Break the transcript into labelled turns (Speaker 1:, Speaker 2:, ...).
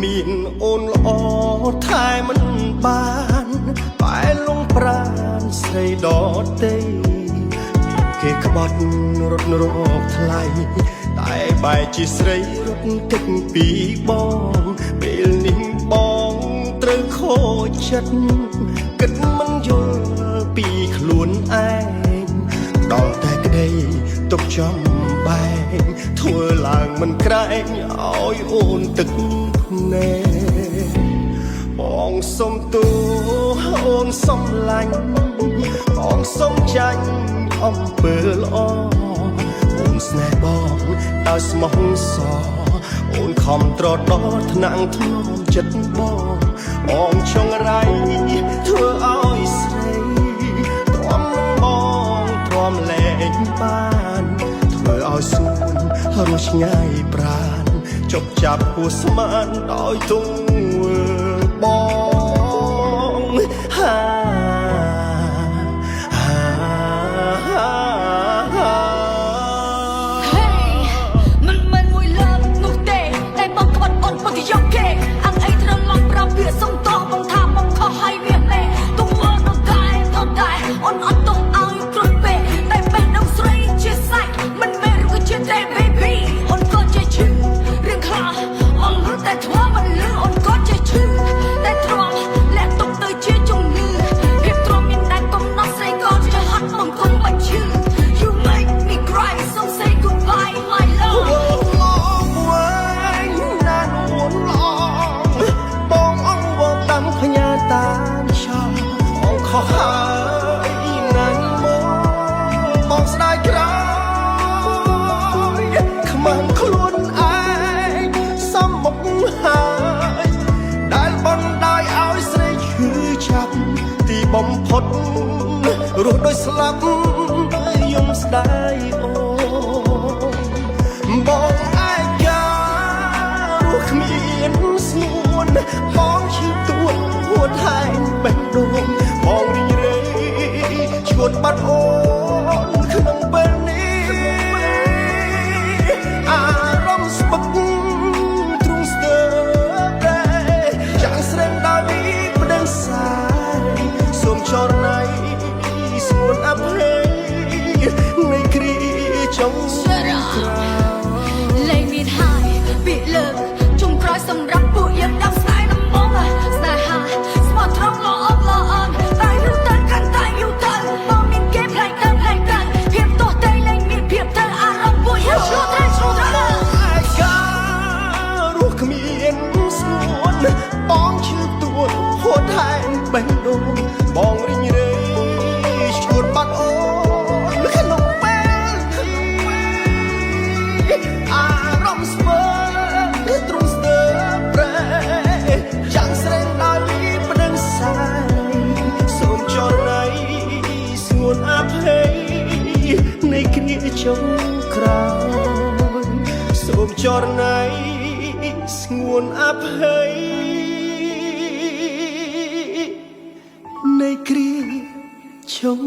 Speaker 1: មានអូនល្អថែមិនបានបែលងប្រានស្រីដតីគេក្បត់រត់រកថ្លៃតែបែរជាស្រីរត់ទឹកពីបងពេលនេះបងត្រូវខូចចិត្តគិតមិនយល់ពីខ្លួនឯងដល់តែក្តីទុកចំបែងធ្វើឡើងមិនក្រែងឲ្យអូនទឹកភ្នែកបងសុំទូអូនសុំឡាញ់បងសុំចាញ់អំពើល្អអូនស្នេហ៍បងដោយស្មោះសរអូនខំត្រដោថ្នាក់ធ្នមចិត្តបងចង់រៃធ្វើឲ្យស្រីទ្រាំនឹងបងទ្រាំលែងបានធ្វើឲ្យស្ងួនរស់ឆ្ងាយប្រានជប់ចាប់ពោះស្មានដោយទង្វើបង
Speaker 2: មិនមួយលើកនោះទេតែបងក្បត់អូនមកទៅយកគេអាំងអីត្រឡប់ប្រាប់វាសុំតបបងថាបងខុសហើយវាទេទុំអូនទៅតែអូនអត់ទុំឲ្យគ្រុនពេកតែបេះដូងស្រីជាសាច់មិនមែនឬក៏ជាតែ baby អូនក៏ចេះឈឺរឿងខ្លះអូនលឺតែធ្លាប់មិនលឺអូនក៏ចេះឈឺតែទ្រាំលាក់ទុកទៅជាជំងឺភាពទ្រាំមានតែកំណត់ស្រីក៏ចេះហត់មកគុំបាច់ឈឺ You make me cry so say goodbye my love
Speaker 1: បងអងវងតាមផ្ញើតាមឆោបងខុសហើយណាស់បងស្ដាយក្រោយខ្មាំងខ្លួនឯងសំមុខហើយដែលបងដោយឲ្យស្រីឈឺចាប់ទីបំផុតរស់ដោយស្លាប់យំស្ដាយអូបងឯការស់គ្មានស្ងួនបងឈឺទួតហួតហែងបេះដូងបងរីងរៃឈួតបាត់អូនក្នុងពេលនេះអារម្មណ៍ស្ពឹកទ្រង់ស្ទើរតែយ៉ាងស្រេមដល់នេះប្តឹងសាយសូមចរណៃស្ងួនអភ័យនៃគ្រាចុងក្រោយ
Speaker 2: លែងមានហើយពីលើកជុំក្រោយសម្រាប់ពួកយើងដាំស្នេហ៍ដំបងស្នេហាស្មោះត្រង់ល្អអន់តែយូរទៅកាន់តែយូរទៅបងមានគេផ្លែងទៅភាពទោះតែលែងមានភាពទៅអារម្មណ៍ពួកយើងឆ្លុះតែឆ្លុះទៅ
Speaker 1: ឯការស់គ្មានស្ងួនបងឈឺទួតហួតហែងបេះដូងបងរីងរៃឈួតបាត់អូនក្នុងពេលអារម្មណ៍ស្ពើទ្រង់ស្ទើរប្រែយ៉ាងស្រេងដល់នេះប្តឹងសាយសូមចរណៃស្ងួនអភ័យនៃគ្រាចុងក្រោយសូមចរណៃស្ងួនអភ័យនៃគ្រាចុង